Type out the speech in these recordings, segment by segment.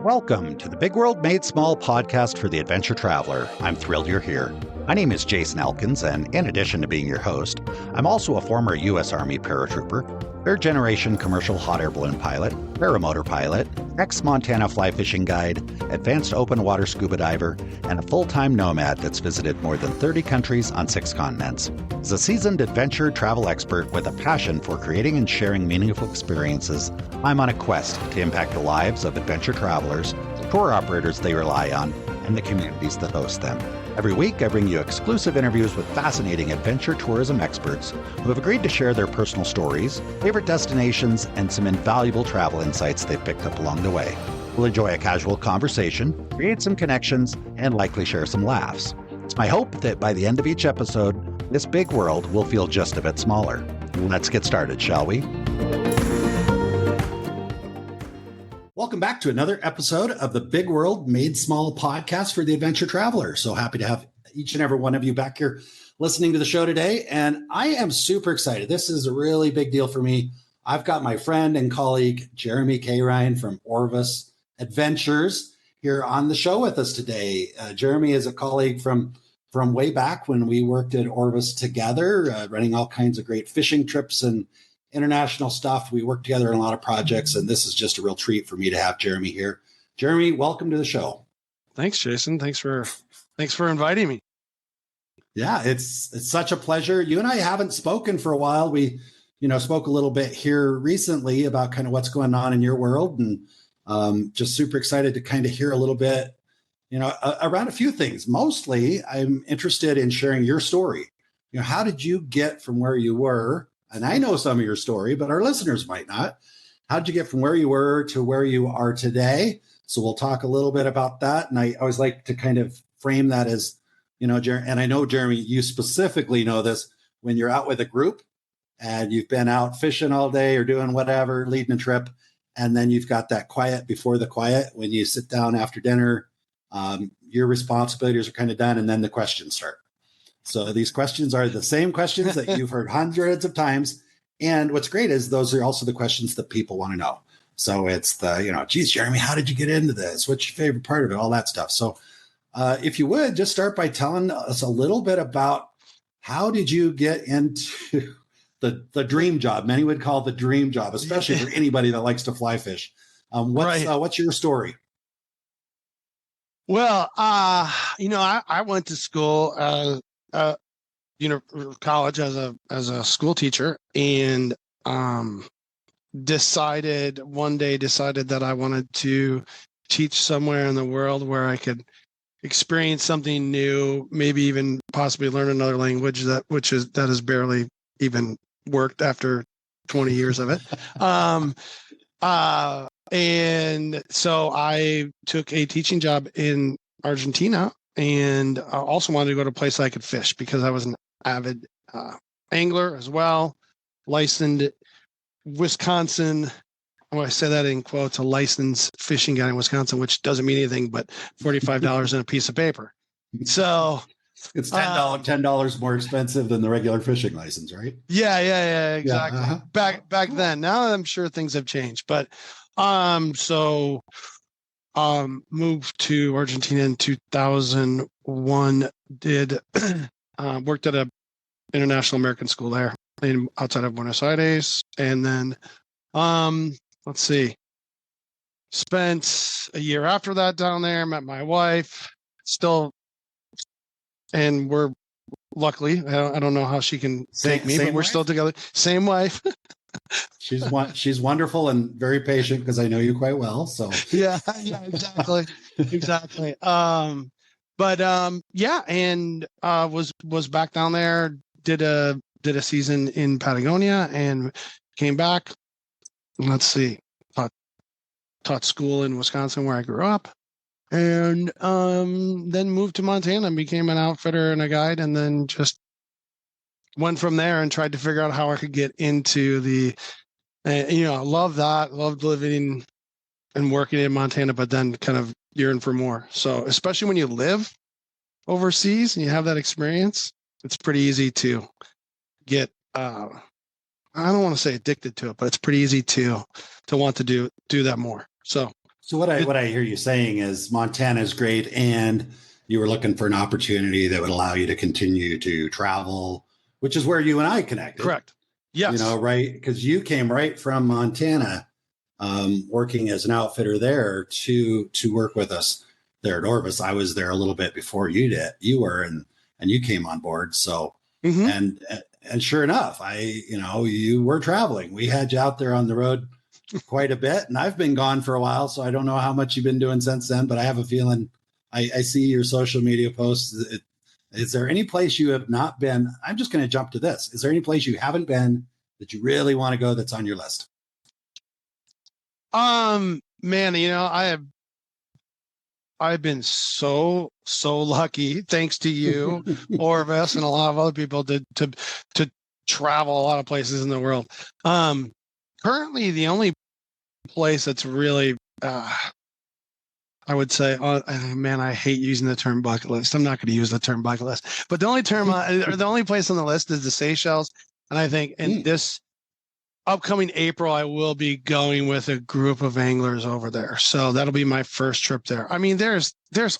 Welcome to the Big World Made Small podcast for the adventure traveler. I'm thrilled you're here. My name is Jason Elkins, and in addition to being your host, I'm also a former U.S. Army paratrooper, third-generation commercial hot air balloon pilot, paramotor pilot, ex-Montana fly fishing guide, advanced open water scuba diver, and a full-time nomad that's visited more than 30 countries on 6 continents. As a seasoned adventure travel expert with a passion for creating and sharing meaningful experiences, I'm on a quest to impact the lives of adventure travelers, the tour operators they rely on, and the communities that host them. Every week, I bring you exclusive interviews with fascinating adventure tourism experts who have agreed to share their personal stories, favorite destinations, and some invaluable travel insights they've picked up along the way. We'll enjoy a casual conversation, create some connections, and likely share some laughs. It's my hope that by the end of each episode, this big world will feel just a bit smaller. Let's get started, shall we? Welcome back to another episode of the Big World Made Small podcast for the adventure traveler. So happy to have each and every one of you back here listening to the show today. And I am super excited. This is a really big deal for me. I've got my friend and colleague, Jeremy Kehrein from Orvis Adventures here on the show with us today. Jeremy is a colleague from way back when we worked at Orvis together, running all kinds of great fishing trips and international stuff. We work together on a lot of projects, and this is just a real treat for me to have Jeremy here. Jeremy, welcome to the show. Thanks, Jason. Thanks for inviting me. Yeah, it's such a pleasure. You and I haven't spoken for a while. We, spoke a little bit here recently about kind of what's going on in your world, and just super excited to kind of hear a little bit, around a few things. Mostly, I'm interested in sharing your story. How did you get from where you were? And I know some of your story, but our listeners might not. How did you get from where you were to where you are today? So we'll talk a little bit about that. And I always like to kind of frame that as, and I know, Jeremy, you specifically know this, when you're out with a group and you've been out fishing all day or doing whatever, leading a trip, and then you've got that quiet before the quiet. When you sit down after dinner, your responsibilities are kind of done, and then the questions start. So these questions are the same questions that you've heard hundreds of times. And what's great is those are also the questions that people want to know. So it's the, geez, Jeremy, how did you get into this? What's your favorite part of it? All that stuff. So if you would just start by telling us a little bit about how did you get into the dream job? Many would call the dream job, especially for anybody that likes to fly fish. What's your story? Well, I went to school, college as a school teacher, and decided that I wanted to teach somewhere in the world where I could experience something new, maybe even possibly learn another language that has barely even worked after 20 years of it. And so I took a teaching job in Argentina, and I also wanted to go to a place I could fish because I was an avid angler as well, licensed Wisconsin. I say that in quotes, a licensed fishing guide in Wisconsin, which doesn't mean anything but $45 in a piece of paper. So it's $10 more expensive than the regular fishing license, right? Yeah, exactly. Yeah, Back then. Now I'm sure things have changed, but moved to Argentina in 2001, worked at a international American school there outside of Buenos Aires. And then, spent a year after that down there, met my wife and we're luckily, I don't know how she can take me, but we're still together. Same wife. She's wonderful and very patient because I know you quite well. So yeah, exactly. And was back down there, did a season in Patagonia and came back. Taught school in Wisconsin where I grew up, and then moved to Montana and became an outfitter and a guide, and then just went from there and tried to figure out how I could get into the, I loved living and working in Montana, but then kind of yearn for more. So especially when you live overseas and you have that experience, it's pretty easy to get, I don't want to say addicted to it, but it's pretty easy to want to do that more. So So what I hear you saying is Montana is great, and you were looking for an opportunity that would allow you to continue to travel, which is where you and I connected. Correct. Yes. Right? Because you came right from Montana, working as an outfitter there to work with us there at Orvis. I was there a little bit before you were, and you came on board. So, and sure enough, you were traveling. We had you out there on the road quite a bit, and I've been gone for a while, so I don't know how much you've been doing since then, but I have a feeling I see your social media posts. Is there any place you have not been? I'm just going to jump to this. Is there any place you haven't been that you really want to go that's on your list? Man, I've been so lucky, thanks to you, Orvis, and a lot of other people to travel a lot of places in the world. Currently, the only place that's really, I would say, man, I hate using the term bucket list. I'm not going to use the term bucket list, but the only term, or the only place on the list is the Seychelles. And I think in this upcoming April, I will be going with a group of anglers over there. So that'll be my first trip there. I mean, there's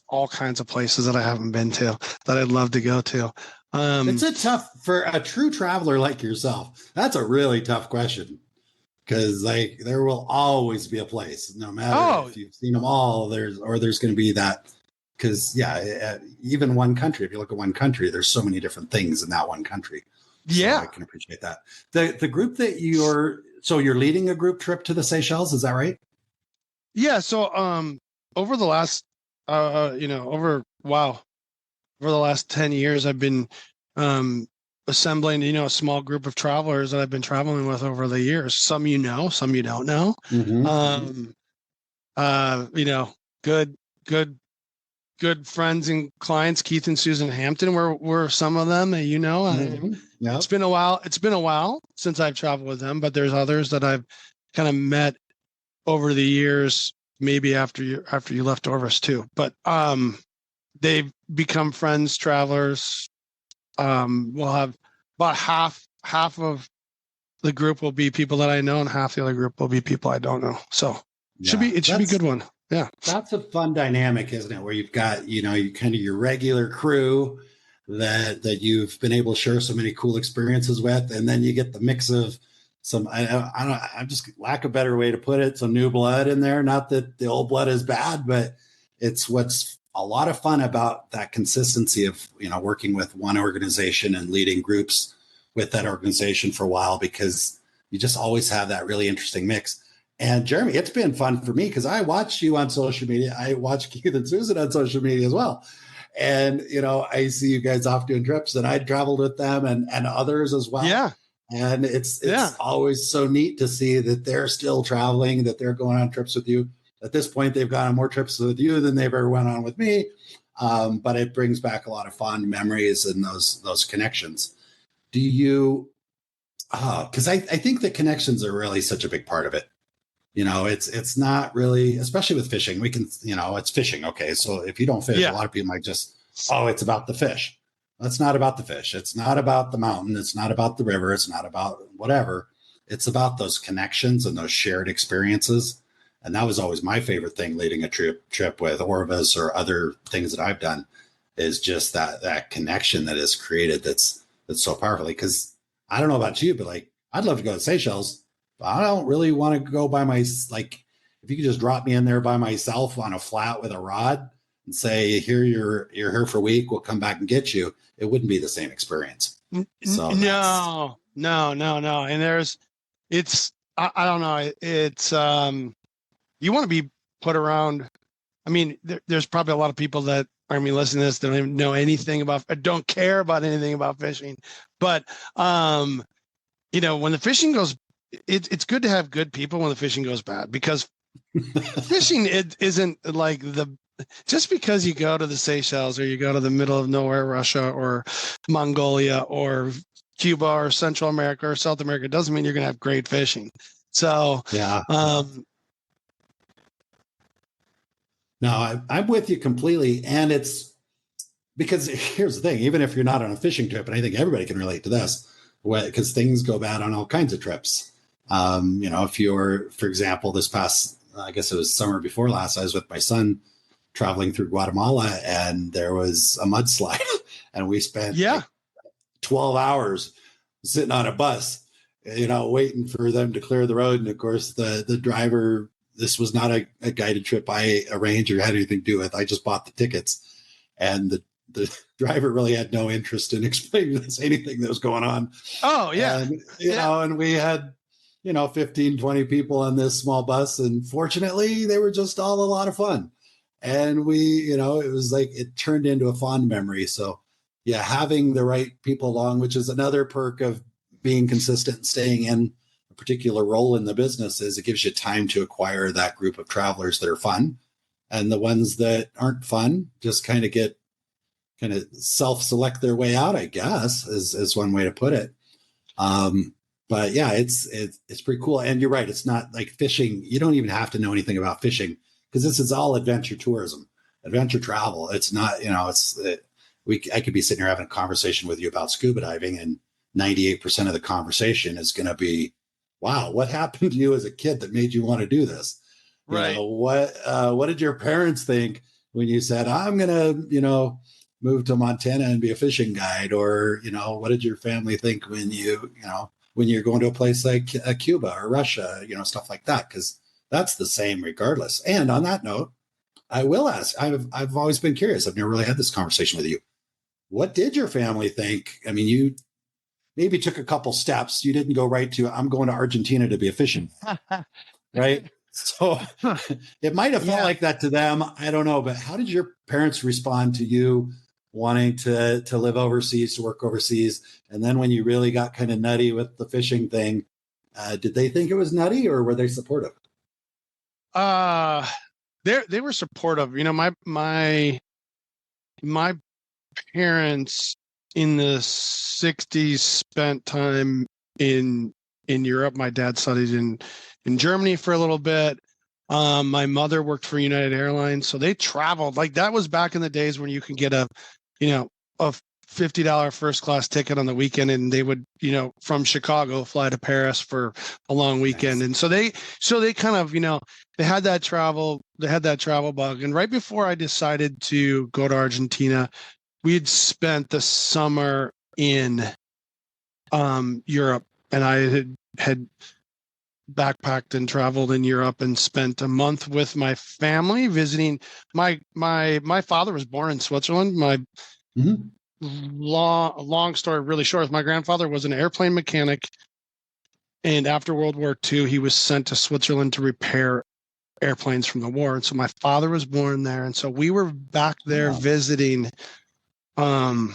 all kinds of places that I haven't been to that I'd love to go to. It's a tough, for a true traveler like yourself. That's a really tough question, because there will always be a place, no matter if you've seen them all. There's going to be that, because even one country. If you look at one country, there's so many different things in that one country. Yeah, so I can appreciate that. The group that you're leading a group trip to the Seychelles, is that right? Yeah. So over the last over the last 10 years, I've been assembling a small group of travelers that I've been traveling with over the years. Some some you don't know. Good friends and clients, Keith and Susan Hampton were some of them that Yep. It's been a while since I've traveled with them, but there's others that I've kind of met over the years, maybe after you left Orvis too. But they've become friends, travelers. We'll have about half of the group will be people that I know, and half the other group will be people I don't know. So it should be a good one. Yeah. That's a fun dynamic, isn't it? Where you've got, you kind of your regular crew that you've been able to share so many cool experiences with. And then you get the mix of some, I'm just, lack of a better way to put it, some new blood in there. Not that the old blood is bad, but it's what's a lot of fun about that consistency of, working with one organization and leading groups with that organization for a while, because you just always have that really interesting mix. And Jeremy, it's been fun for me because I watch you on social media. I watch Keith and Susan on social media as well. And, I see you guys off doing trips, and I traveled with them and others as well. Yeah. And it's always so neat to see that they're still traveling, that they're going on trips with you. At this point, they've gone on more trips with you than they've ever went on with me. But it brings back a lot of fond memories and those connections. Do you, because I think the connections are really such a big part of it. It's not really, especially with fishing, we can, it's fishing. Okay. So if you don't fish, a lot of people might just, it's about the fish. It's not about the fish. It's not about the mountain. It's not about the river. It's not about whatever. It's about those connections and those shared experiences. And that was always my favorite thing, leading a trip with Orvis or other things that I've done, is just that connection that is created. That's so powerful. Because I don't know about you, but I'd love to go to Seychelles. I don't really want to go by if you could just drop me in there by myself on a flat with a rod and say, here, you're here for a week, we'll come back and get you. It wouldn't be the same experience. So no. And I don't know. It's, you want to be put around. I mean, there's probably a lot of people that are listening to this, don't even know anything about, don't care about anything about fishing. But, when the fishing goes, it's good to have good people when the fishing goes bad, because fishing, it isn't like just because you go to the Seychelles or you go to the middle of nowhere, Russia or Mongolia or Cuba or Central America or South America, doesn't mean you're going to have great fishing. So, yeah. No, I'm with you completely. And it's because here's the thing, even if you're not on a fishing trip, and I think everybody can relate to this, because things go bad on all kinds of trips. If you're, for example, this past I guess it was summer before last, I was with my son traveling through Guatemala, and there was a mudslide, and we spent like 12 hours sitting on a bus, waiting for them to clear the road. And of course, the driver, this was not a guided trip I arranged or had anything to do with. I just bought the tickets, and the driver really had no interest in explaining to us anything that was going on. Oh, yeah. And, and we had, 15, 20 people on this small bus. And fortunately, they were just all a lot of fun. And we, it was like, it turned into a fond memory. So yeah, having the right people along, which is another perk of being consistent and staying in a particular role in the business, is it gives you time to acquire that group of travelers that are fun. And the ones that aren't fun just kind of self-select their way out, I guess, is one way to put it. But yeah, it's pretty cool. And you're right. It's not like fishing. You don't even have to know anything about fishing, because this is all adventure tourism, adventure travel. It's not, I could be sitting here having a conversation with you about scuba diving, and 98% of the conversation is going to be, wow, what happened to you as a kid that made you want to do this? Right. What did your parents think when you said, I'm going to, move to Montana and be a fishing guide? Or, what did your family think when you're going to a place like Cuba or Russia, stuff like that? Because that's the same regardless. And on that note, I will ask, I've always been curious. I've never really had this conversation with you. What did your family think? I mean, you maybe took a couple steps. You didn't go right to, I'm going to Argentina to be a fisherman, right? So it might have felt like that to them. I don't know. But how did your parents respond to you wanting to live overseas, to work overseas? And then when you really got kind of nutty with the fishing thing, did they think it was nutty, or were they supportive? They were supportive. My parents in the 60s spent time in Europe. My dad studied in Germany for a little bit. My mother worked for United Airlines, so they traveled. Like, that was back in the days when you can get a $50 first class ticket on the weekend, and they would, from Chicago fly to Paris for a long weekend. Nice. And so they kind of, they had that travel bug. And right before I decided to go to Argentina, we had spent the summer in Europe, and I had backpacked and traveled in Europe and spent a month with my family visiting. My father was born in Switzerland. Long story really short, my grandfather was an airplane mechanic, and after World War II, he was sent to Switzerland to repair airplanes from the war. And so my father was born there, and so we were back there visiting all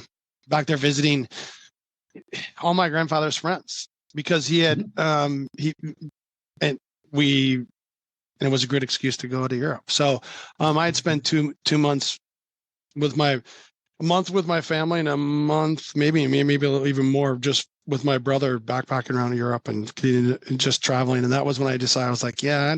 my grandfather's friends, because he had and it was a great excuse to go to Europe. So I had spent two months with my family, and a month, maybe a little even more, just with my brother backpacking around Europe and just traveling. And that was when I decided, I was like, yeah,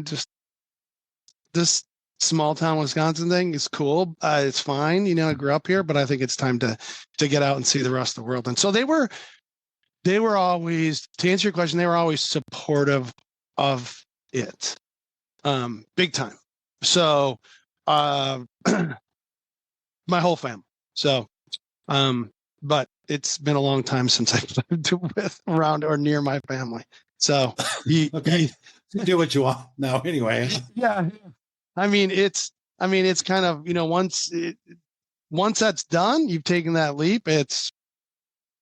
this small town Wisconsin thing is cool. It's fine. I grew up here, but I think it's time to get out and see the rest of the world. And so they were always, to answer your question, they were always supportive of it. Big time. So, my whole family. So, but it's been a long time since I've lived with, around, or near my family. So okay. Do what you want now anyway. Yeah. I mean, it's kind of, once that's done, you've taken that leap,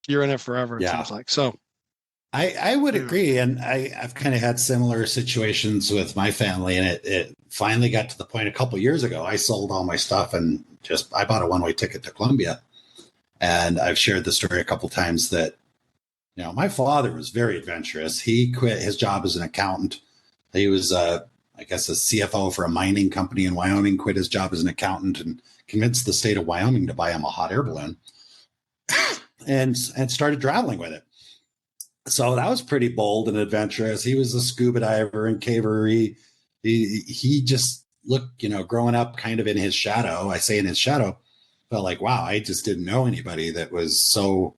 you're in it forever. It seems like. So I would agree. And I've kind of had similar situations with my family, and it finally got to the point a couple of years ago. I sold all my stuff and I bought a one-way ticket to Colombia. And I've shared the story a couple of times that, my father was very adventurous. He quit his job as an accountant. He was, I guess, a CFO for a mining company in Wyoming, quit his job as an accountant and convinced the state of Wyoming to buy him a hot air balloon and started traveling with it. So that was pretty bold and adventurous. He was a scuba diver and caver. He just looked, growing up kind of in his shadow. I say in his shadow, felt like, wow, I just didn't know anybody that was so,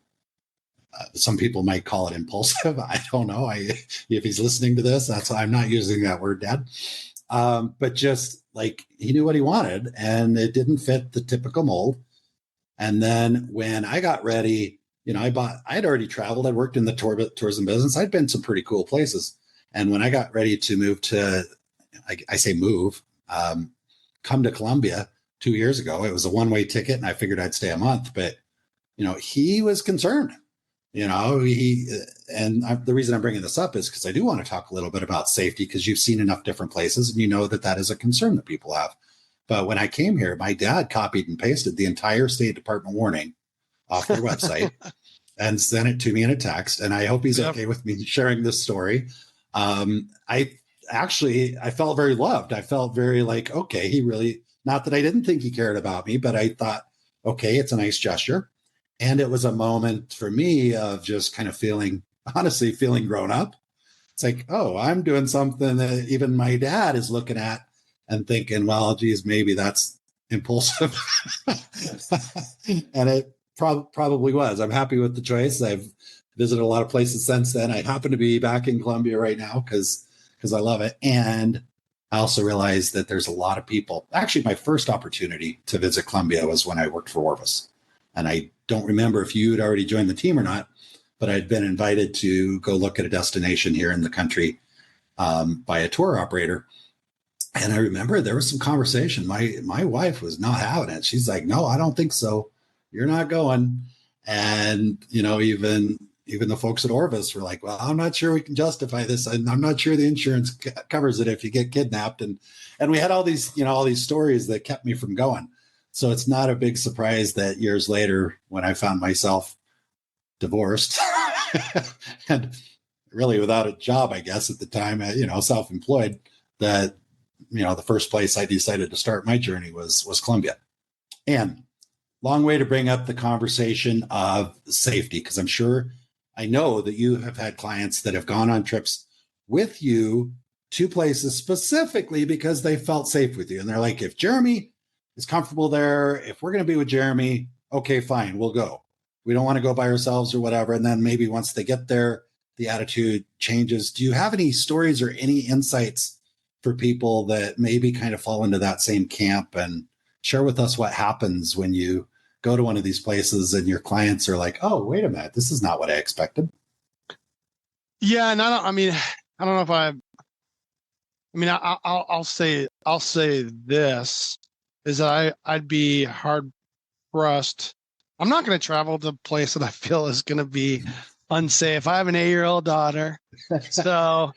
some people might call it impulsive. I don't know. If he's listening to this, I'm not using that word, Dad. but just like he knew what he wanted, and it didn't fit the typical mold. And then when I got ready, I'd already traveled. I'd worked in the tourism business. I'd been some pretty cool places. And when I got ready to move to, I say move, come to Colombia 2 years ago, it was a one-way ticket, and I figured I'd stay a month. But he was concerned. The reason I'm bringing this up is because I do want to talk a little bit about safety, because you've seen enough different places, and that is a concern that people have. But when I came here, my dad copied and pasted the entire State Department warning off their website and sent it to me in a text. And I hope he's okay with me sharing this story. I felt very loved. I felt very like, okay, he really, not that I didn't think he cared about me, but I thought, okay, it's a nice gesture. And it was a moment for me of just kind of feeling grown up. It's like, oh, I'm doing something that even my dad is looking at and thinking, well, geez, maybe that's impulsive. And it probably was. I'm happy with the choice. I've visited a lot of places since then. I happen to be back in Colombia right now because I love it. And I also realized that there's a lot of people. Actually, my first opportunity to visit Colombia was when I worked for Orvis. And I don't remember if you had already joined the team or not, but I'd been invited to go look at a destination here in the country by a tour operator. And I remember there was some conversation. My wife was not having it. She's like, no, I don't think so. You're not going. And, even the folks at Orvis were like, well, I'm not sure we can justify this. And I'm not sure the insurance covers it if you get kidnapped. And we had all these stories that kept me from going. So it's not a big surprise that years later, when I found myself divorced and really without a job, I guess at the time, self-employed, that the first place I decided to start my journey was Colombia. And long way to bring up the conversation of safety, because I know that you have had clients that have gone on trips with you to places specifically because they felt safe with you. And they're like, if Jeremy is comfortable there, if we're going to be with Jeremy, okay, fine, we'll go. We don't want to go by ourselves or whatever. And then maybe once they get there, the attitude changes. Do you have any stories or any insights for people that maybe kind of fall into that same camp, and share with us what happens when you go to one of these places and your clients are like, oh, wait a minute, this is not what I expected? Yeah. And I don't know if I'll say this is that I'd be hard pressed. I'm not going to travel to a place that I feel is going to be unsafe. I have an 8-year-old daughter. So,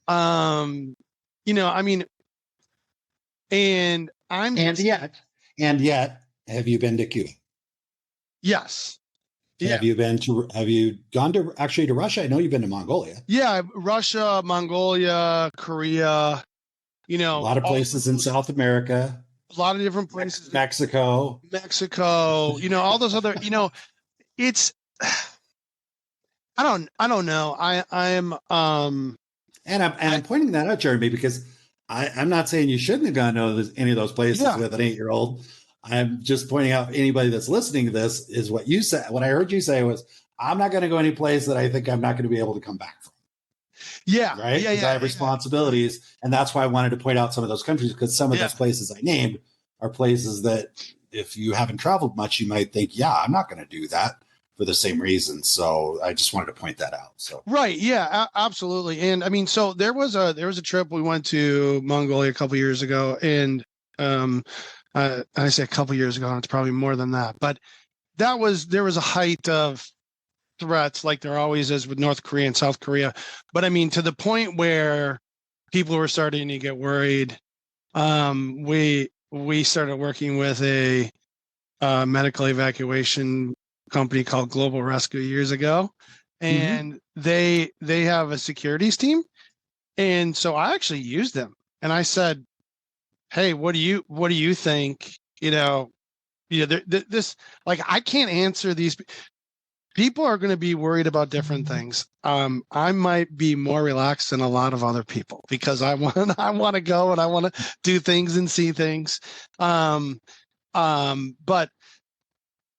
and yet, have you been to Cuba? Yes. Yeah. Have you gone to Russia? I know you've been to Mongolia. Yeah. Russia, Mongolia, Korea, a lot of places in South America, a lot of different places, Mexico, all those other, it's, I don't know. I'm pointing that out, Jeremy, because I'm not saying you shouldn't have gone to any of those places with an 8-year-old. I'm just pointing out, anybody that's listening to this, is what you said. What I heard you say was, I'm not going to go any place that I think I'm not going to be able to come back from. Yeah. Right. Because I have responsibilities. And that's why I wanted to point out some of those countries, because some of those places I named are places that if you haven't traveled much, you might think, I'm not going to do that for the same reason. So I just wanted to point that out. So right. Yeah, absolutely. And so there was a trip we went to Mongolia a couple of years ago, and I say a couple of years ago, and it's probably more than that, but there was a height of threats, like there always is with North Korea and South Korea. But to the point where people were starting to get worried, we started working with a medical evacuation company called Global Rescue years ago, and they have a securities team, and so I actually used them, and I said, hey, what do you think? This, like, I can't answer these. People are going to be worried about different things. I might be more relaxed than a lot of other people because I want to go and I want to do things and see things. But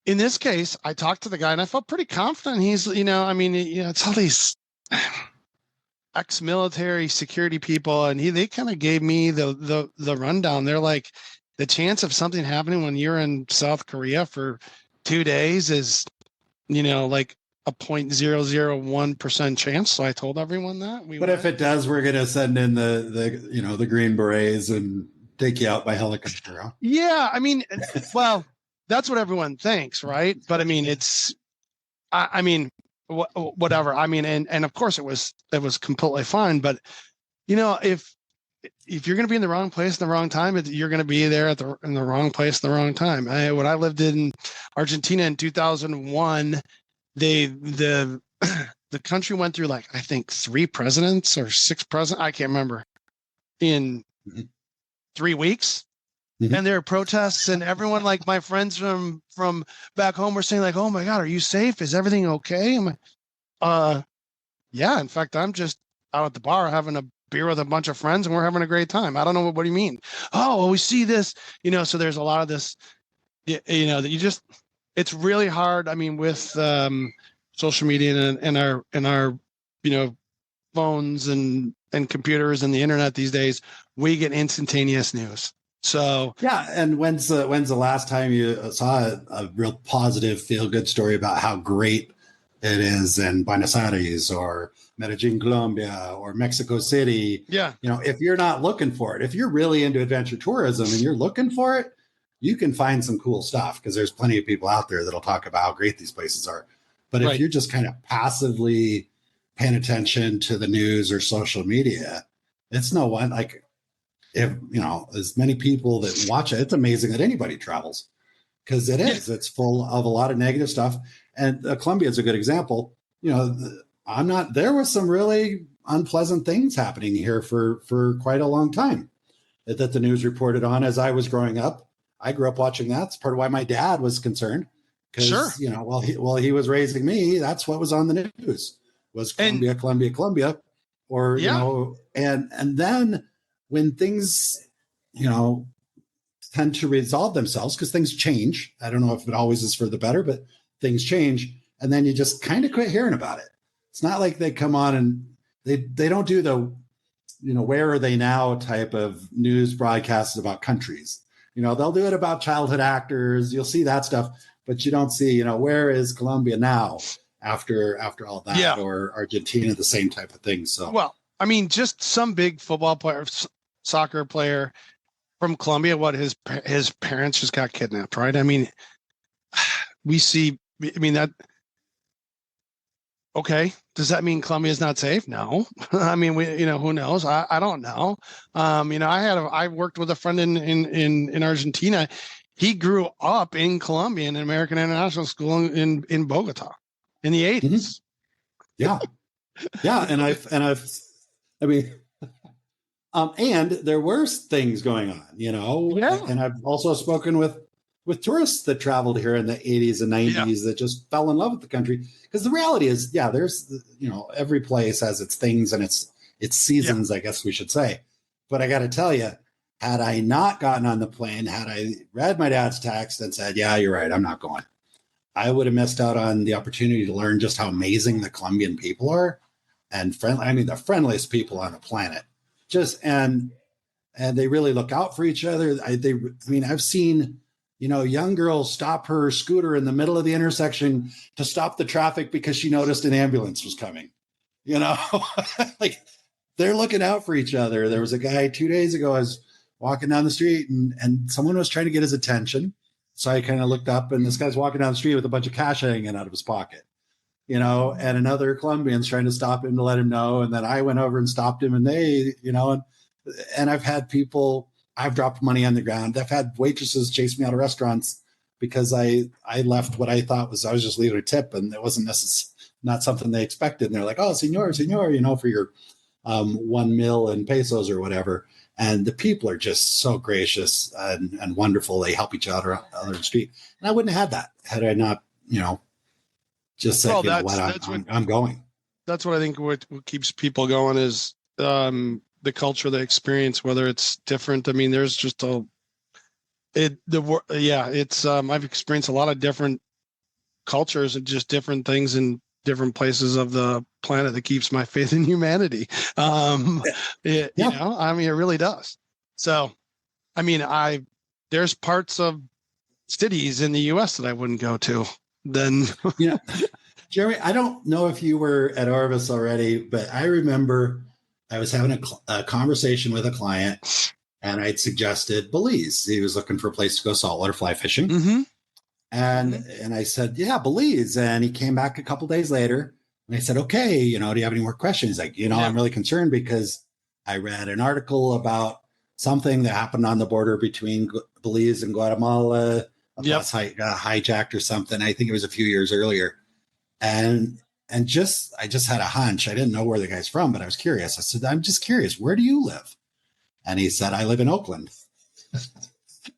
in this case, I talked to the guy and I felt pretty confident. He's, it's all these. ex-military security people, and they kind of gave me the rundown. They're like, the chance of something happening when you're in South Korea for 2 days is, like a 0.001% chance. So I told everyone that. But if it does, we're going to send in the Green Berets and take you out by helicopter. Huh? Yeah, I mean, well, that's what everyone thinks, right? But I mean, whatever. I mean, and of course it was completely fine. But if you're going to be in the wrong place in the wrong time, you're going to be there in the wrong place in the wrong time. When I lived in Argentina in 2001, the country went through, like, I think 3 presidents or 6 presidents. I can't remember, in 3 weeks. Mm-hmm. And there are protests, and everyone, like my friends from back home, were saying, like, "Oh my God, are you safe? Is everything okay?" I'm like, yeah. In fact, I'm just out at the bar having a beer with a bunch of friends, and we're having a great time. I don't know what do you mean? Oh, well, we see this, So there's a lot of this, that it's really hard. I mean, with social media and our phones and computers and the internet these days, we get instantaneous news. So yeah, and when's the last time you saw a real positive, feel good story about how great it is in Buenos Aires or Medellin, Colombia, or Mexico City? Yeah, if you're not looking for it, if you're really into adventure tourism and you're looking for it, you can find some cool stuff, because there's plenty of people out there that'll talk about how great these places are. But if you're just kind of passively paying attention to the news or social media, it's no one like. If as many people that watch it, it's amazing that anybody travels, because it's full of a lot of negative stuff. And Colombia is a good example. There was some really unpleasant things happening here for quite a long time that the news reported on as I was growing up. I grew up watching that. It's part of why my dad was concerned, because while he was raising me, that's what was on the news, was Colombia, or and then when things, tend to resolve themselves, because things change. I don't know if it always is for the better, but things change. And then you just kind of quit hearing about it. It's not like they come on and they don't do the, where are they now type of news broadcasts about countries. They'll do it about childhood actors. You'll see that stuff, but you don't see, where is Colombia now after all that, or Argentina, the same type of thing. So, well, I mean, just some big football player, soccer player from Colombia, his parents just got kidnapped, right? I mean, that. Okay, does that mean Colombia is not safe? No. I mean, who knows? I don't know. I worked with a friend in Argentina. He grew up in Colombia in an American International School in Bogota in the 80s. Mm-hmm. Yeah. And there were things going on, and I've also spoken with tourists that traveled here in the 80s and 90s that just fell in love with the country. Because the reality is, there's, every place has its things and its seasons, I guess we should say. But I got to tell you, had I not gotten on the plane, had I read my dad's text and said, yeah, you're right, I'm not going, I would have missed out on the opportunity to learn just how amazing the Colombian people are, and friendly. I mean, the friendliest people on the planet. And they really look out for each other. I've seen, young girls stop her scooter in the middle of the intersection to stop the traffic because she noticed an ambulance was coming. Like, they're looking out for each other. There was a guy 2 days ago, I was walking down the street and someone was trying to get his attention. So I kind of looked up, and this guy's walking down the street with a bunch of cash hanging out of his pocket, and another Colombian's trying to stop him to let him know. And then I went over and stopped him, and they, and I've had people, I've dropped money on the ground. I've had waitresses chase me out of restaurants because I left what I thought was, I was just leaving a tip, and it wasn't not something they expected. And they're like, oh, senor, for your 1 million pesos or whatever. And the people are just so gracious and wonderful. They help each other out on the street. And I wouldn't have had that had I not, just said, I'm going. That's what I think what keeps people going is the culture, the experience, whether it's different. I mean, there's just I've experienced a lot of different cultures and just different things in different places of the planet that keeps my faith in humanity. You know, I mean, it really does. So, I mean, there's parts of cities in the U.S. that I wouldn't go to. Then, Jeremy, I don't know if you were at Orvis already, but I remember I was having a conversation with a client, and I'd suggested Belize. He was looking for a place to go saltwater fly fishing. Mm-hmm. And I said, yeah, Belize. And he came back a couple of days later, and I said, okay, do you have any more questions? He's like, I'm really concerned because I read an article about something that happened on the border between Belize and Guatemala. A bus hijacked or something. I think it was a few years earlier. And I just had a hunch. I didn't know where the guy's from, but I was curious. I said, I'm just curious, where do you live? And he said, I live in Oakland.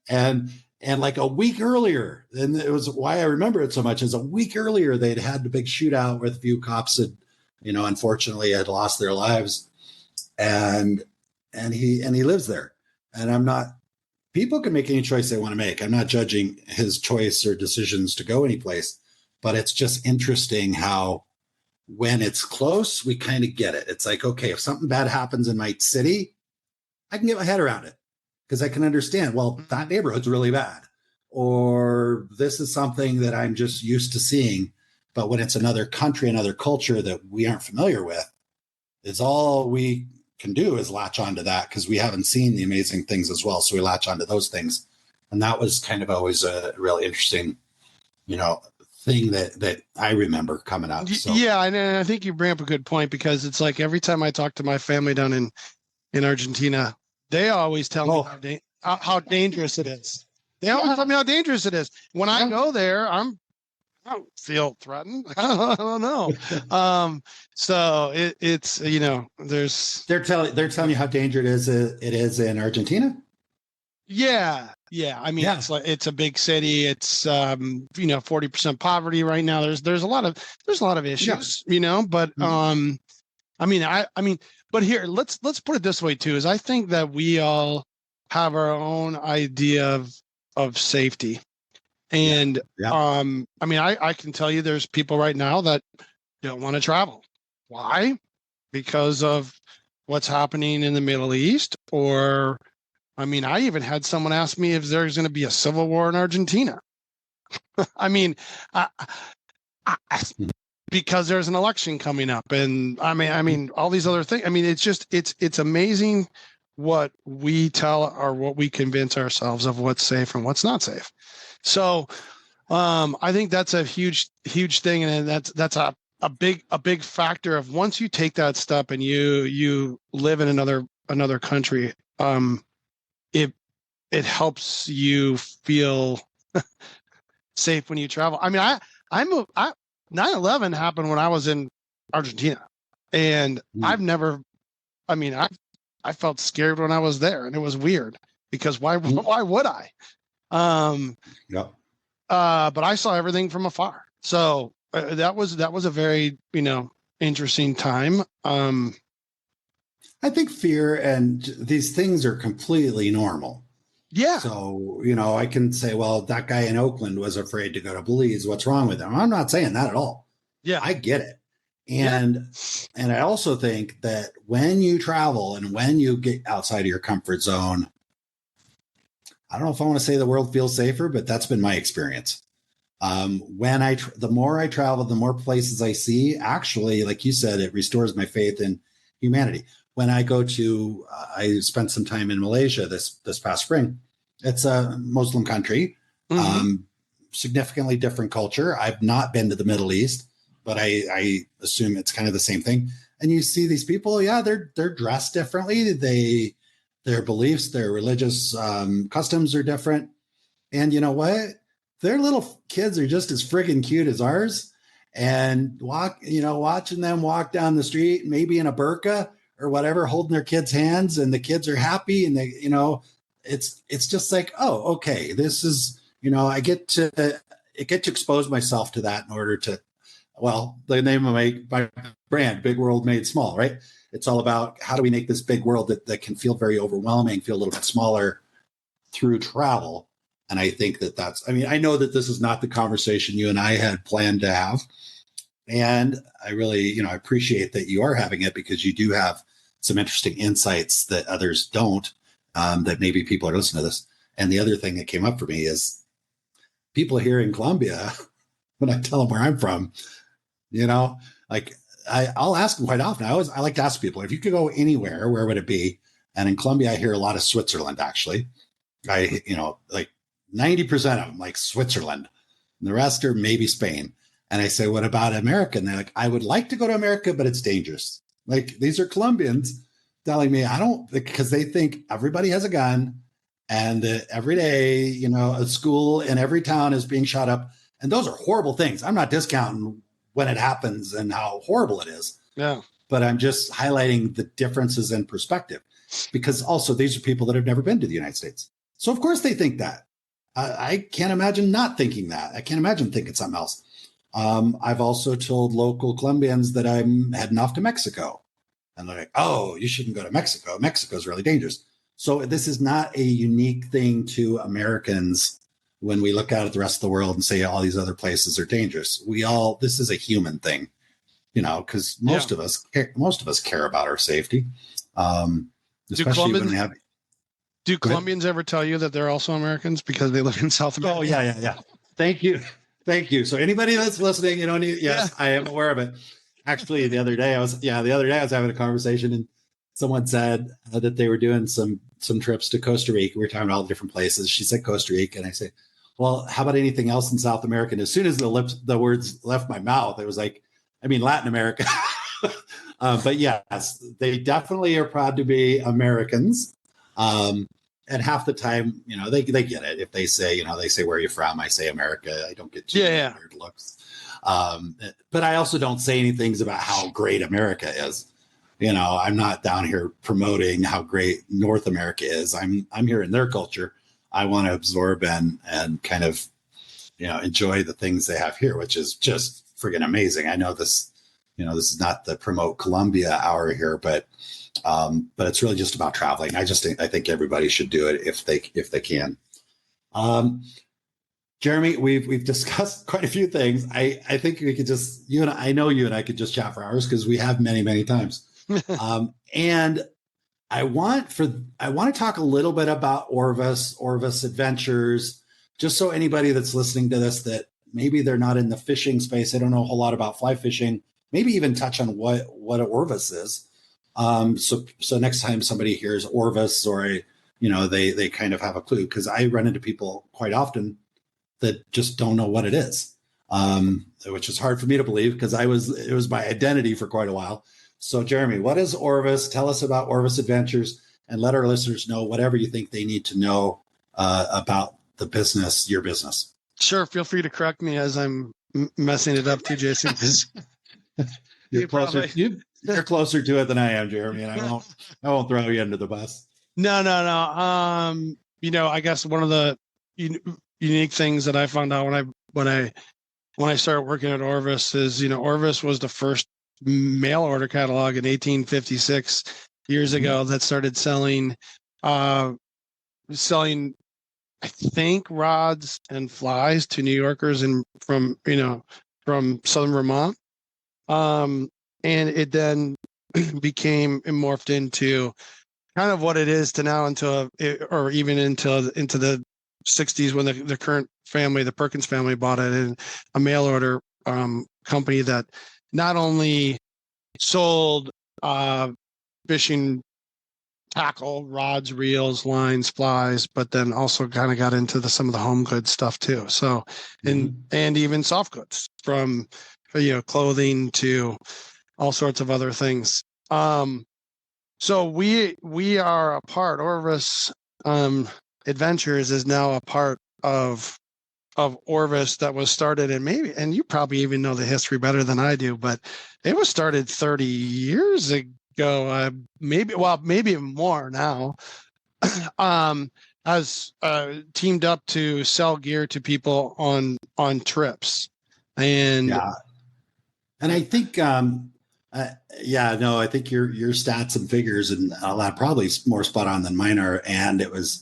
and like a week earlier, and it was why I remember it so much, is a week earlier, they'd had the big shootout where a few cops had, unfortunately had lost their lives. And he lives there. And people can make any choice they want to make. I'm not judging his choice or decisions to go anyplace, but it's just interesting how when it's close, we kind of get it. It's like, okay, if something bad happens in my city, I can get my head around it because I can understand, well, that neighborhood's really bad, or this is something that I'm just used to seeing. But when it's another country, another culture that we aren't familiar with, it's all we can do is latch onto that because we haven't seen the amazing things as well. So we latch onto those things. And that was kind of always a really interesting, thing that I remember coming up. So. Yeah. And I think you bring up a good point because it's like every time I talk to my family down in Argentina, they always tell me how dangerous it is. They always tell me how dangerous it is. When I go there, I don't feel threatened. I don't know. So it's there's they're telling you how dangerous it is in Argentina. Yeah. I mean, it's a big city. It's 40% poverty right now. There's a lot of issues, but but here let's put it this way too, is I think that we all have our own idea of safety. And I can tell you there's people right now that don't want to travel. Why? Because of what's happening in the Middle East, or I even had someone ask me if there's going to be a civil war in Argentina. Because there's an election coming up, and all these other things. It's amazing what we tell or what we convince ourselves of what's safe and what's not safe. So I think that's a huge thing, and that's a big factor of once you take that step and you live in another country, it helps you feel safe when you travel. 9/11 happened when I was in Argentina, and I've never, I felt scared when I was there, and it was weird because why would I? But I saw everything from afar. So that was a very, interesting time. I think fear and these things are completely normal. Yeah. So, I can say, well, that guy in Oakland was afraid to go to Belize. What's wrong with him? I'm not saying that at all. Yeah. I get it. And I also think that when you travel and when you get outside of your comfort zone, I don't know if I want to say the world feels safer, but that's been my experience. The more I travel, the more places I see, actually, like you said, it restores my faith in humanity. When I go to, I spent some time in Malaysia this past spring. It's a Muslim country, significantly different culture. I've not been to the Middle East, but I assume it's kind of the same thing. And you see these people, they're dressed differently. Their beliefs, their religious customs are different. And you know what? Their little kids are just as friggin' cute as ours. And watching them walk down the street, maybe in a burqa or whatever, holding their kids' hands, and the kids are happy, and they, it's just like, oh, okay, this is, I get to expose myself to that in order to, well, the name of my brand, Big World Made Small, right? It's all about how do we make this big world that can feel very overwhelming, feel a little bit smaller through travel. And I think that's, I know that this is not the conversation you and I had planned to have, And I really, I appreciate that you are having it, because you do have some interesting insights that others don't, that maybe people are listening to this. And the other thing that came up for me is people here in Colombia, when I tell them where I'm from, like I'll ask them quite often. I like to ask people, if you could go anywhere, where would it be? And in Colombia, I hear a lot of Switzerland, actually. Like 90% of them like Switzerland, and the rest are maybe Spain. And I say, what about America? And they're like, I would like to go to America, but it's dangerous. Like, these are Colombians telling me I don't, because they think everybody has a gun, and every day, a school in every town is being shot up. And those are horrible things. I'm not discounting when it happens and how horrible it is. Yeah. But I'm just highlighting the differences in perspective, because also these are people that have never been to the United States. So of course they think that. I can't imagine not thinking that. I can't imagine thinking something else. I've also told local Colombians that I'm heading off to Mexico. And they're like, oh, you shouldn't go to Mexico. Mexico's really dangerous. So this is not a unique thing to Americans when we look out at the rest of the world and say all these other places are dangerous. This is a human thing, because most of us care about our safety. Especially when we have. Do Colombians ever tell you that they're also Americans because they live in South America? Oh, yeah. Thank you. So anybody that's listening, yes, I am aware of it. Actually, the other day I was having a conversation, and someone said that they were doing some trips to Costa Rica. We were talking about all the different places. She said Costa Rica, and I said, well, how about anything else in South America? And as soon as the words left my mouth, it was like, I mean, Latin America. But yes, they definitely are proud to be Americans. And half the time, they get it. If they say, they say, where are you from? I say America. I don't get weird looks. But I also don't say anything about how great America is. I'm not down here promoting how great North America is. I'm here in their culture. I want to absorb and kind of, enjoy the things they have here, which is just friggin' amazing. I know this, this is not the promote Colombia hour here, but it's really just about traveling. I think everybody should do it if they can. Jeremy, we've discussed quite a few things. I think we could just, I know you and I could just chat for hours, because we have many, many times. And I want to talk a little bit about Orvis Adventures, just so anybody that's listening to this that maybe they're not in the fishing space, they don't know a whole lot about fly fishing, maybe even touch on what an Orvis is. So next time somebody hears Orvis, or they kind of have a clue, because I run into people quite often that just don't know what it is, which is hard for me to believe, because it was my identity for quite a while. So Jeremy, what is Orvis? Tell us about Orvis Adventures, and let our listeners know whatever you think they need to know about the business, your business. Sure. Feel free to correct me as I'm messing it up too, Jason. You're closer to it than I am, Jeremy, and I won't throw you under the bus. No. I guess one of the unique things that I found out when I started working at Orvis is, Orvis was the first mail order catalog in 1856 years ago that started selling, I think, rods and flies to New Yorkers and from Southern Vermont. And it then became morphed into kind of what it is to now, or even into the 60s, when the current family, the Perkins family, bought it, in a mail order company that not only sold fishing tackle, rods, reels, lines, flies, but then also kind of got into some of the home goods stuff too. So, and even soft goods, from clothing to all sorts of other things. So we are a part. Orvis Adventures is now a part of Orvis that was started and you probably even know the history better than I do, but it was started 30 years ago, maybe even more now, as teamed up to sell gear to people on trips. And I think I think your stats and figures and all that probably more spot on than mine are. And it was,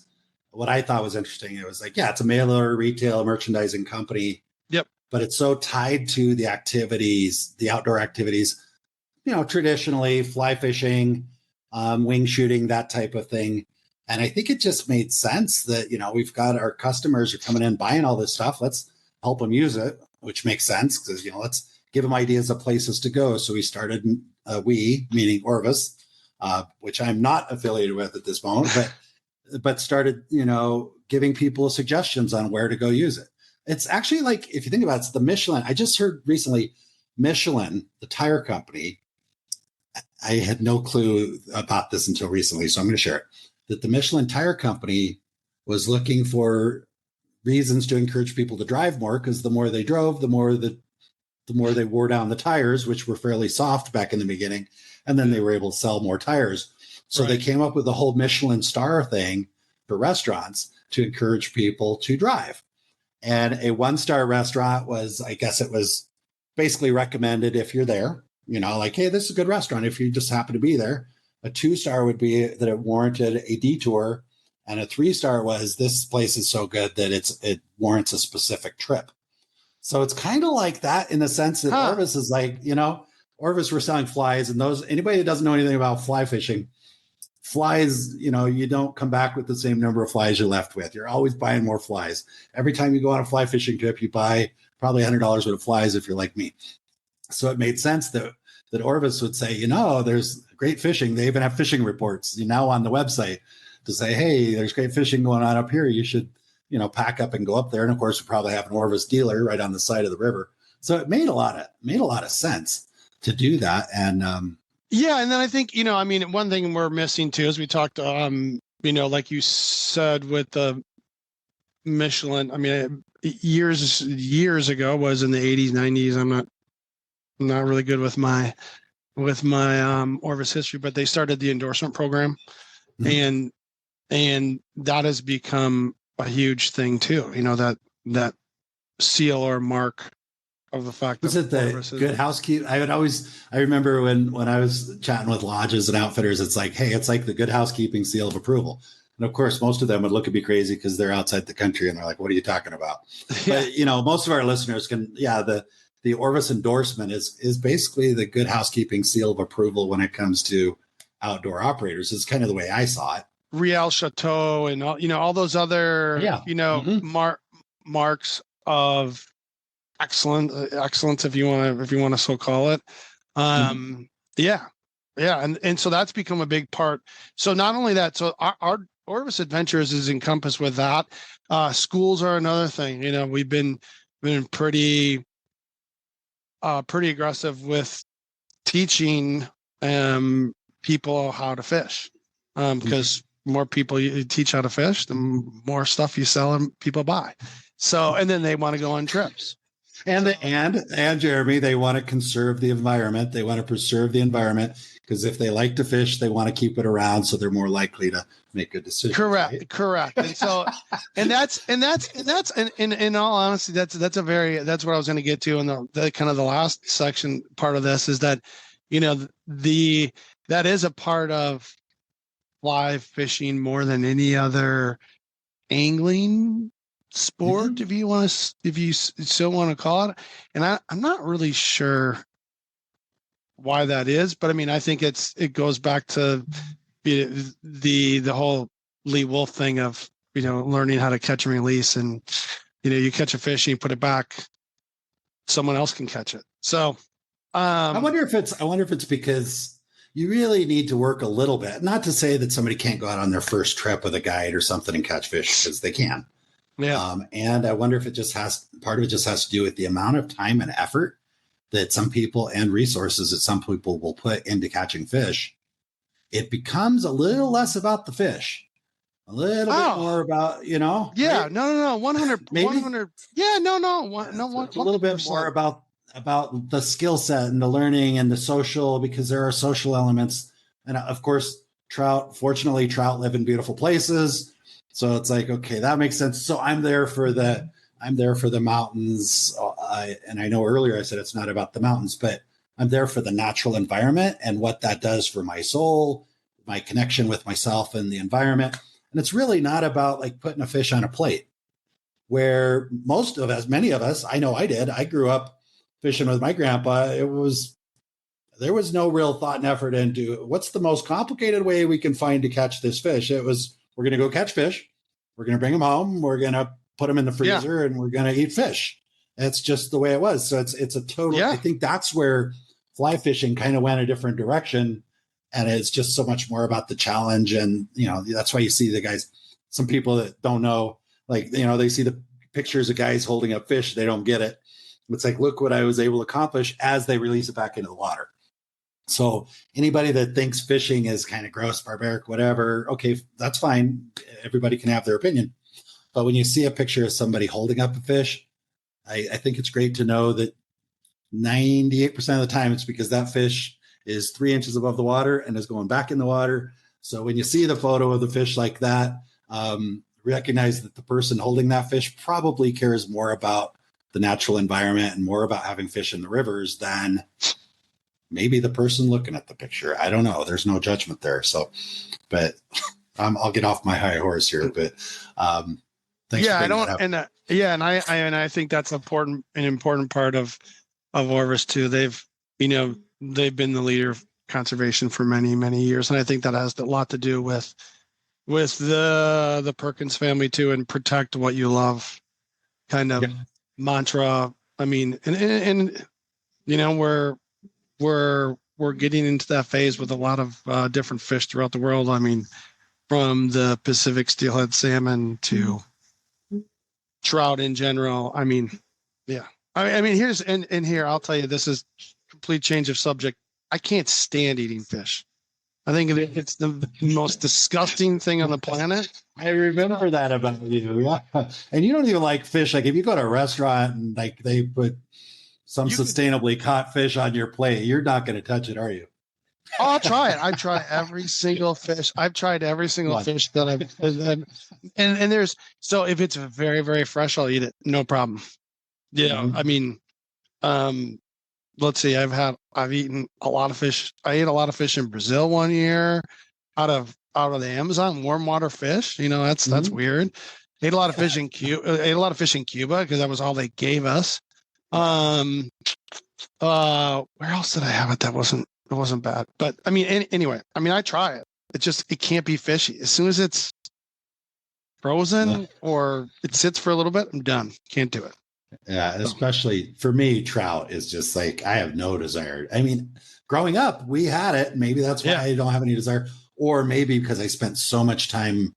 what I thought was interesting, it was like, it's a mail order retail merchandising company. Yep. but it's so tied to the activities, the outdoor activities, traditionally fly fishing, wing shooting, that type of thing. And I think it just made sense that, we've got our customers are coming in buying all this stuff. Let's help them use it, which makes sense because, let's give them ideas of places to go. So we started, meaning Orvis, which I'm not affiliated with at this moment, but started, giving people suggestions on where to go use it. It's actually like, if you think about it, it's the Michelin. I just heard recently, Michelin, the tire company, I had no clue about this until recently, so I'm going to share it, that the Michelin tire company was looking for reasons to encourage people to drive more, because the more they drove, the more they wore down the tires, which were fairly soft back in the beginning, and then they were able to sell more tires. So They came up with the whole Michelin star thing for restaurants to encourage people to drive. And a 1-star restaurant was, I guess it was basically recommended if you're there, like, hey, this is a good restaurant if you just happen to be there. A 2-star would be that it warranted a detour. And a 3-star was, this place is so good that it warrants a specific trip. So it's kind of like that in the sense that Orvis is like, Orvis, we're selling flies, and anybody that doesn't know anything about fly fishing, flies, you don't come back with the same number of flies you're left with. You're always buying more flies. Every time you go on a fly fishing trip, you buy probably $100 worth of flies if you're like me. So it made sense that Orvis would say, there's great fishing. They even have fishing reports, now on the website to say, hey, there's great fishing going on up here. You should, pack up and go up there. And of course, we probably have an Orvis dealer right on the side of the river. So it made a lot of sense to do that. And yeah, and then I think one thing we're missing too is we talked, like you said with the Michelin. I mean, years ago, was in the 80s, 90s. I'm not really good with my Orvis history, but they started the endorsement program, and that has become a huge thing too. That seal or mark of the fact was that it the good housekeeping? I remember when I was chatting with lodges and outfitters, it's like, hey, it's like the good housekeeping seal of approval. And of course, most of them would look at me crazy because they're outside the country and they're like, what are you talking about? Yeah. But, most of our listeners can, the Orvis endorsement is basically the good housekeeping seal of approval when it comes to outdoor operators. Is kind of the way I saw it. Riel Chateau and all those other, marks of excellence, if you want to so call it. Yeah. And so that's become a big part. So not only that, so our Orvis Adventures is encompassed with that. Schools are another thing. We've been pretty aggressive with teaching people how to fish, because more people you teach how to fish, the more stuff you sell and people buy. So, and then they want to go on trips. And Jeremy, they want to conserve the environment. They want to preserve the environment, because if they like to fish, they want to keep it around, so they're more likely to make good decisions. Correct. And so, and in all honesty, that's what I was going to get to. And the kind of the last section part of this is that, that is a part of fly fishing more than any other angling sport, if you still want to call it. And I'm not really sure why that is, but I mean, I think it goes back to the whole Lee Wolf thing of, learning how to catch and release, and, you catch a fish and you put it back, someone else can catch it. So I wonder if it's because you really need to work a little bit. Not to say that somebody can't go out on their first trip with a guide or something and catch fish, because they can. Yeah. And I wonder if part of it just has to do with the amount of time and effort that some people and resources that some people will put into catching fish. It becomes a little less about the fish, a little bit more about, Yeah, right? No, 100, maybe? 100. Yeah, no, a little bit more about the skill set and the learning and the social, because there are social elements. And of course, trout live in beautiful places. So it's like, okay, that makes sense. So I'm there for the mountains. And I know earlier I said it's not about the mountains, but I'm there for the natural environment and what that does for my soul, my connection with myself and the environment. And it's really not about like putting a fish on a plate. where most of us, many of us, I know I did. I grew up fishing with my grandpa. There was no real thought and effort into what's the most complicated way we can find to catch this fish. It was, we're going to go catch fish. We're going to bring them home. We're going to put them in the freezer and we're going to eat fish. That's just the way it was. So it's a total, I think that's where fly fishing kind of went a different direction. And it's just so much more about the challenge. And, that's why you see the guys, some people that don't know, like, they see the pictures of guys holding up fish. They don't get it. It's like, look what I was able to accomplish as they release it back into the water. So anybody that thinks fishing is kind of gross, barbaric, whatever, okay, that's fine. Everybody can have their opinion. But when you see a picture of somebody holding up a fish, I think it's great to know that 98% of the time it's because that fish is 3 inches above the water and is going back in the water. So when you see the photo of the fish like that, recognize that the person holding that fish probably cares more about the natural environment and more about having fish in the rivers than maybe the person looking at the picture. I don't know. There's no judgment there. So, but I'll get off my high horse here. But thanks. Yeah, I don't. And I think that's an important part of Orvis too. They've been the leader of conservation for many, many years, and I think that has a lot to do with the Perkins family too, and protect what you love kind of mantra. I mean, and we're getting into that phase with a lot of different fish throughout the world. I mean, from the Pacific steelhead salmon to trout in general. I mean, yeah. I mean, here, I'll tell you, this is complete change of subject. I can't stand eating fish. I think it's the most disgusting thing on the planet. I remember that about you. Yeah. And you don't even like fish. Like if you go to a restaurant and like they put some sustainably caught fish on your plate, you're not going to touch it, are you? Oh, I'll try it. I try every single fish. I've tried every single fish that and there's, so if it's very, very fresh, I'll eat it. No problem. Yeah. I mean, let's see, I've eaten a lot of fish. I ate a lot of fish in Brazil one year out of the Amazon, warm water fish. That's weird. Ate a lot of fish in Cuba. Ate a lot of fish in Cuba because that was all they gave us. Where else did I have it? It wasn't bad. But I mean, anyway, I mean, I try it. It can't be fishy. As soon as it's frozen or it sits for a little bit, I'm done. Can't do it. Yeah, especially for me, trout is just like, I have no desire. I mean, growing up, we had it. Maybe that's why I don't have any desire. Or maybe because I spent so much time,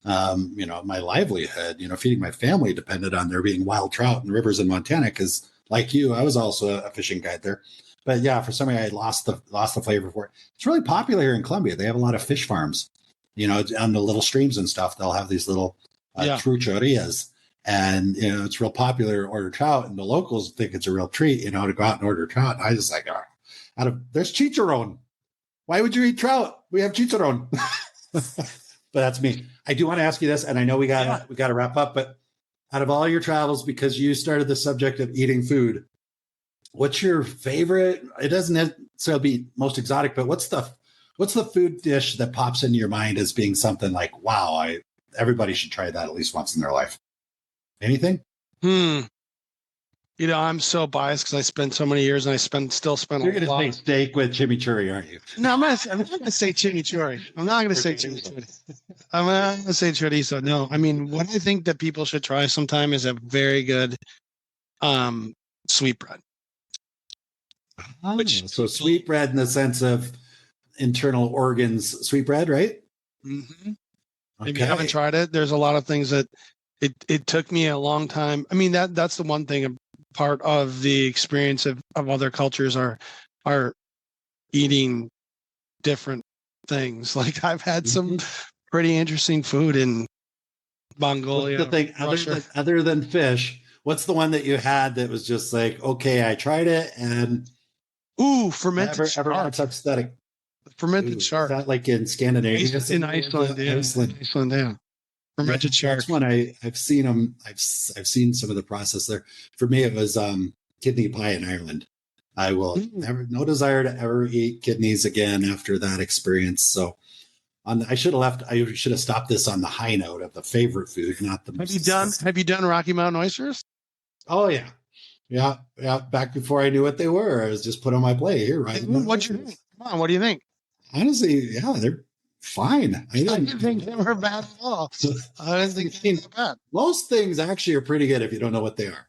my livelihood, feeding my family depended on there being wild trout in rivers in Montana. Because like you, I was also a fishing guide there. But yeah, for some reason, I lost the flavor for it. It's really popular here in Columbia. They have a lot of fish farms, on the little streams and stuff. They'll have these little trucherias. And, it's real popular to order trout, and the locals think it's a real treat, to go out and order trout. I just like, there's chicharron. Why would you eat trout? We have chicharron. But that's me. I do want to ask you this, and I know we got to wrap up, but out of all your travels, because you started the subject of eating food, what's your favorite? It doesn't necessarily be most exotic, but what's the food dish that pops into your mind as being something like, wow, everybody should try that at least once in their life? Anything? I'm so biased because I spent so many years and I still spend You're going to say steak with chimichurri, aren't you? No, I'm not going to say chimichurri. I'm not going to say chimichurri. I'm not going to say chorizo. No, I mean, what I think that people should try sometime is a very good sweetbread. So sweetbread in the sense of internal organs, sweetbread, right? Mm-hmm. Okay. If you haven't tried it, there's a lot of things that it took me a long time. I mean, that's the one thing, part of the experience of other cultures are eating different things. Like I've had some pretty interesting food in Mongolia. What's the thing other than fish? What's the one that you had that was just like, okay, I tried it and fermented shark. Aesthetic. Fermented shark. Is that like in Scandinavia? In Iceland, yeah. Fermented shark. That's one I've seen them. I've seen some of the process there. For me, it was kidney pie in Ireland. I will no desire to ever eat kidneys again after that experience. So I should have stopped this on the high note of the favorite food, not the. Have you done Rocky Mountain oysters? Oh yeah. Yeah. Back before I knew what they were, I was just put on my plate here, right? What'd you think? Come on, what do you think? Honestly, yeah, they're fine. I didn't think they were bad at all. I didn't think they were bad. Most things actually are pretty good if you don't know what they are.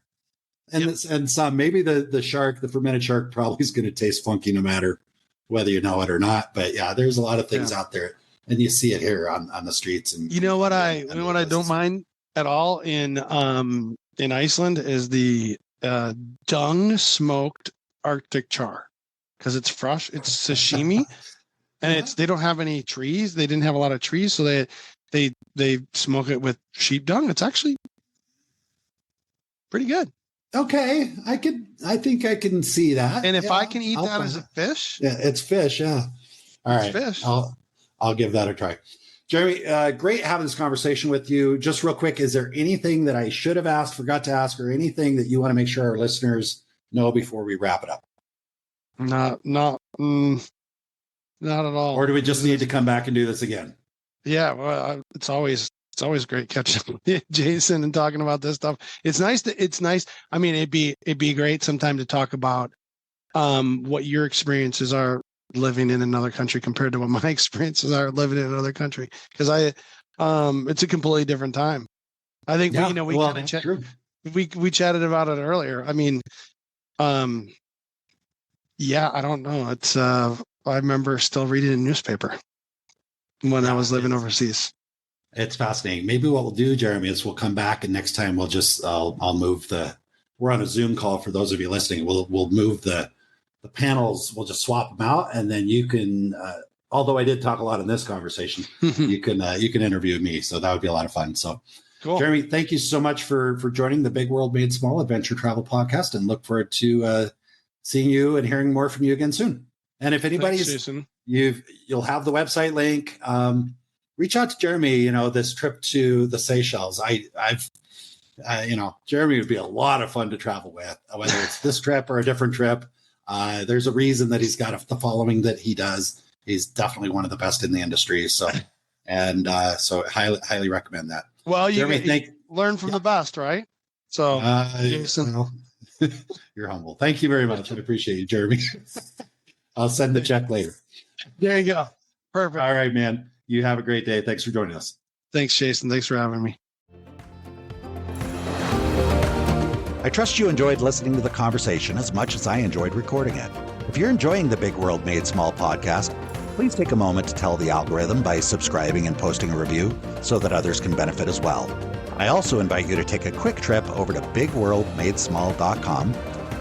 And some, maybe the fermented shark probably is going to taste funky no matter whether you know it or not. But yeah, there's a lot of things out there, and you see it here on the streets. And what I don't mind at all in Iceland is the dung smoked Arctic char, because it's fresh. It's sashimi, and they don't have any trees. They didn't have a lot of trees, so they smoke it with sheep dung. It's actually pretty good. Okay, I think I can see that. And if I can eat that as a fish, it's fish. Yeah, all right. Fish. I'll give that a try. Jeremy, great having this conversation with you. Just real quick, is there anything that I should have asked, forgot to ask, or anything that you want to make sure our listeners know before we wrap it up? Not at all. Or do we just need to come back and do this again? Yeah, well, it's always great catching up with Jason and talking about this stuff. It's nice. I mean, it'd be great sometime to talk about what your experiences are living in another country compared to what my experiences are living in another country. Because it's a completely different time. I think we chatted about it earlier. I mean, I don't know. It's I remember still reading a newspaper when I was living overseas. It's fascinating. Maybe what we'll do, Jeremy, is we'll come back, and next time I'll move we're on a Zoom call for those of you listening. We'll move the panels. We'll just swap them out, and then you can, although I did talk a lot in this conversation, you can interview me. So that would be a lot of fun. So cool. Jeremy, thank you so much for joining the Big World Made Small Adventure Travel Podcast, and look forward to seeing you and hearing more from you again soon. And if anybody's, you'll have the website link. Reach out to Jeremy, this trip to the Seychelles. Jeremy would be a lot of fun to travel with, whether it's this trip or a different trip. There's a reason that he's got the following that he does. He's definitely one of the best in the industry. So highly recommend that. Well, Jeremy, learn from the best, right? So, Jason. You're humble. Thank you very much. I appreciate you, Jeremy. I'll send the check later. There you go. Perfect. All right, man. You have a great day. Thanks for joining us. Thanks, Jason. Thanks for having me. I trust you enjoyed listening to the conversation as much as I enjoyed recording it. If you're enjoying the Big World Made Small podcast, please take a moment to tell the algorithm by subscribing and posting a review so that others can benefit as well. I also invite you to take a quick trip over to bigworldmadesmall.com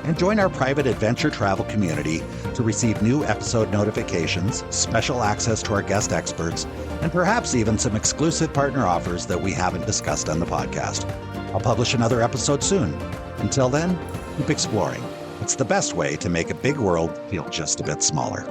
and join our private adventure travel community to receive new episode notifications, special access to our guest experts, and perhaps even some exclusive partner offers that we haven't discussed on the podcast. I'll publish another episode soon. Until then, keep exploring. It's the best way to make a big world feel just a bit smaller.